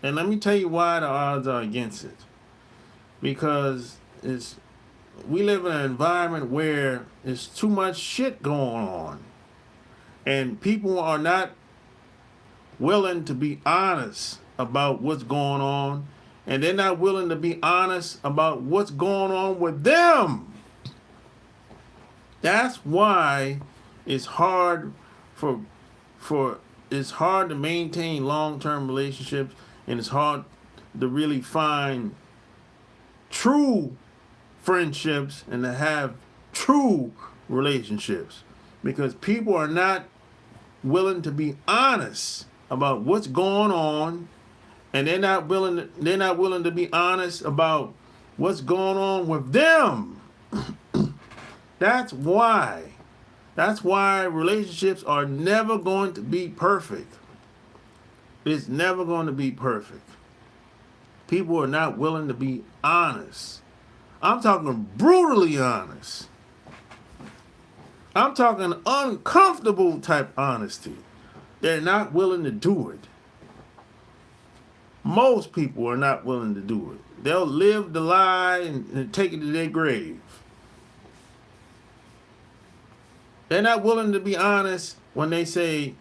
And let me tell you why the odds are against it. Because we live in an environment where there's too much shit going on. And people are not willing to be honest about what's going on. And they're not willing to be honest about what's going on with them. That's why it's hard for for it's hard to maintain long-term relationships, and it's hard to really find true friendships and to have true relationships, because people are not willing to be honest about what's going on, and they're not willing to be honest about what's going on with them. That's why. That's why relationships are never going to be perfect. It's never going to be perfect. People are not willing to be honest. I'm talking brutally honest. I'm talking uncomfortable type honesty. They're not willing to do it. Most people are not willing to do it. They'll live the lie and take it to their grave. They're not willing to be honest when they say,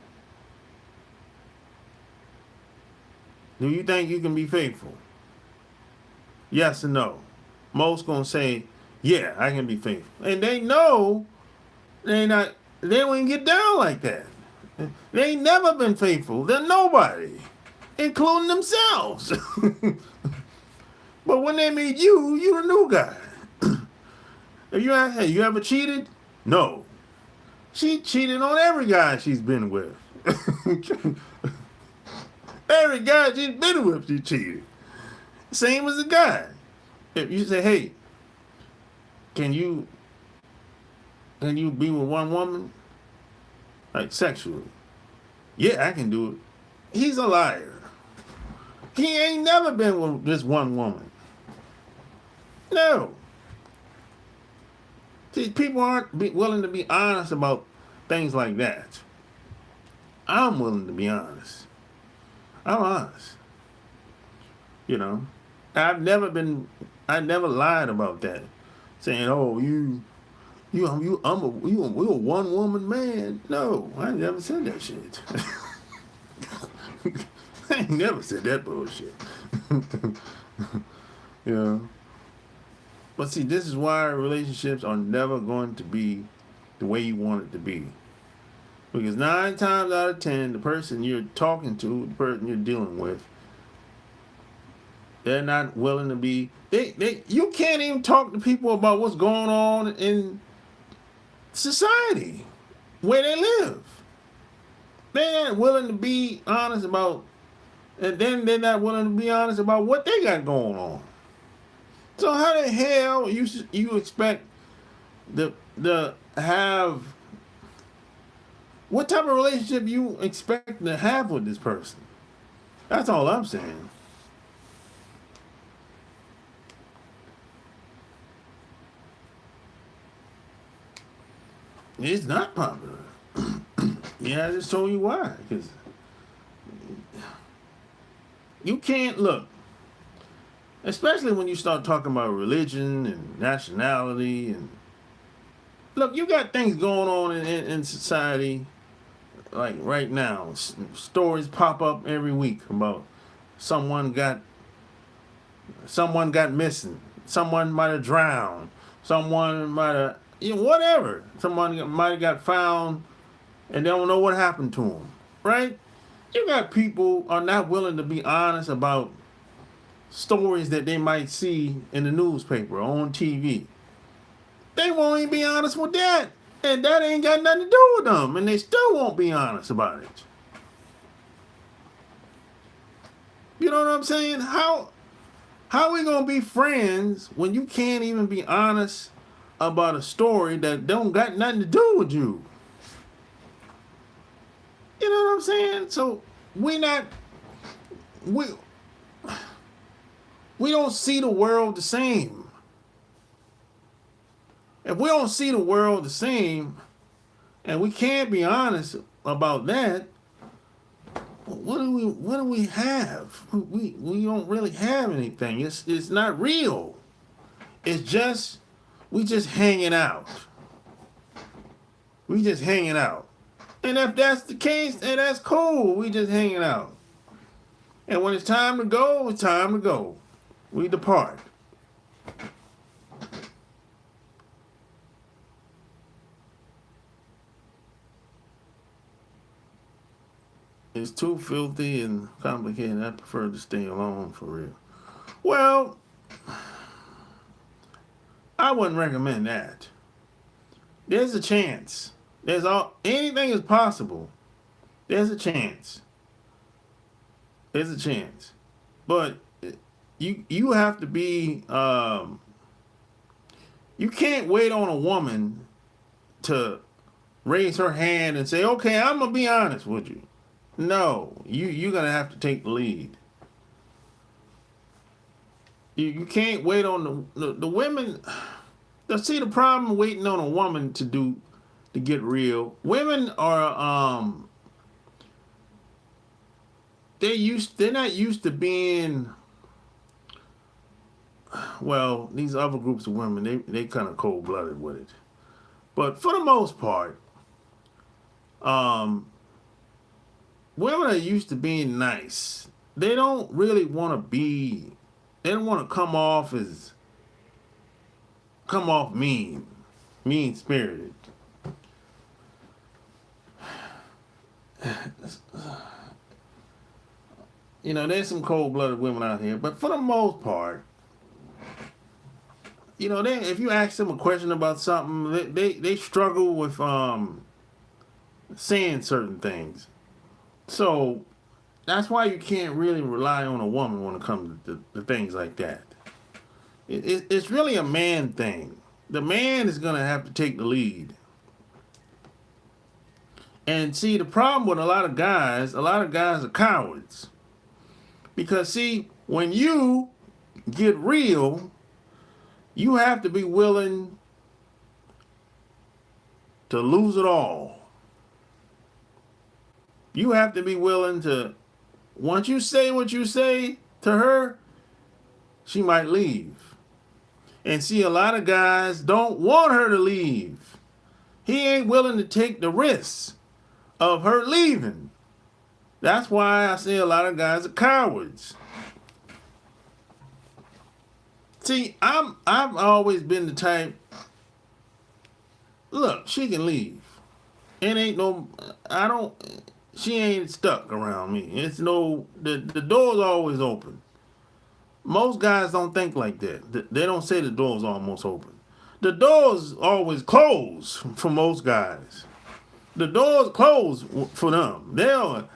do you think you can be faithful? Yes or no. Most gonna say, yeah, I can be faithful. And they know they don't even get down like that. They ain't never been faithful. They're nobody, including themselves. But when they meet you, you're the new guy. If you ask, hey, you ever cheated? No. She cheated on every guy she's been with. Every guy she's been with, she cheated. Same as the guy. If you say, hey, can you be with one woman? Like sexually. Yeah, I can do it. He's a liar. He ain't never been with this one woman. No. See, people aren't willing to be honest about things like that. I'm willing to be honest. I'm honest. You know, I never lied about that. Saying, oh, we're a one woman man. No, I never said that shit. I ain't never said that bullshit. You know. But see, this is why relationships are never going to be the way you want it to be. Because 9 times out of 10, the person you're talking to, the person you're dealing with, they're not willing to be. You can't even talk to people about what's going on in society where they live. They're not willing to be honest about, and then they're not willing to be honest about what they got going on. So how the hell you expect the have, what type of relationship you expect to have with this person? That's all I'm saying. It's not popular. Yeah, I just told you why. Because you can't look, especially when you start talking about religion and nationality, and look, you got things going on in society like right now. Stories pop up every week about someone got missing, someone might have drowned, someone might have, whatever, someone might have got found and they don't know what happened to them, right? You got people are not willing to be honest about stories that they might see in the newspaper or on TV. They won't even be honest with that. And that ain't got nothing to do with them. And they still won't be honest about it. You know what I'm saying? How are we going to be friends when you can't even be honest about a story that don't got nothing to do with you? You know what I'm saying? So we don't see the world the same. If we don't see the world the same, and we can't be honest about that, what do we have? We don't really have anything. It's not real. It's just we just hanging out. We just hanging out. And if that's the case, then that's cool. We just hanging out. And when it's time to go, it's time to go. We depart. It's too filthy and complicated. I prefer to stay alone for real. Well, I wouldn't recommend that. There's a chance. Anything is possible. There's a chance. There's a chance. But you have to be you can't wait on a woman to raise her hand and say, okay, I'm gonna be honest with you. No, you're gonna have to take the lead. You can't wait on the women. See, the problem waiting on a woman to get real. Women are they're not used to being, well, these other groups of women, they kind of cold-blooded with it. But for the most part, women are used to being nice. They don't really want to be, they don't want to come off mean-spirited. You know, there's some cold-blooded women out here, but for the most part, you know, if you ask them a question about something, they struggle with saying certain things. So that's why you can't really rely on a woman when it comes to things like that. It's really a man thing. The man is going to have to take the lead. And see, the problem with a lot of guys are cowards. Because see, when you get real, you have to be willing to lose it all. You have to be willing to, once you say what you say to her, she might leave. And see, a lot of guys don't want her to leave. He ain't willing to take the risks of her leaving. That's why I say a lot of guys are cowards. See, I've always been the type, look, she can leave. She ain't stuck around me. The door's always open. Most guys don't think like that. They don't say the door's almost open. The door's always closed for most guys. The door's closed for them. They'll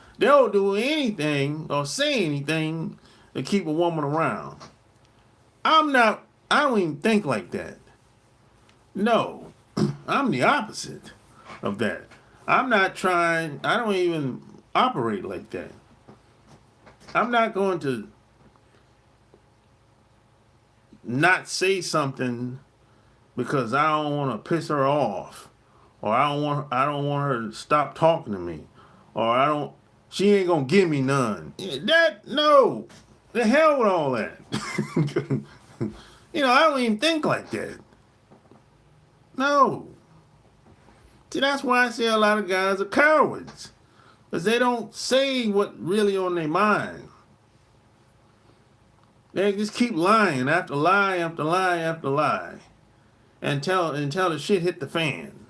do anything or say anything to keep a woman around. I don't even think like that. No, I'm the opposite of that. I don't even operate like that. I'm not going to not say something because I don't want to piss her off, or I don't want her to stop talking to me, or she ain't gonna give me none. No, the hell with all that. You know, I don't even think like that. No. See, that's why I say a lot of guys are cowards, because they don't say what really on their mind. They just keep lying after lie after lie after lie, until the shit hit the fan.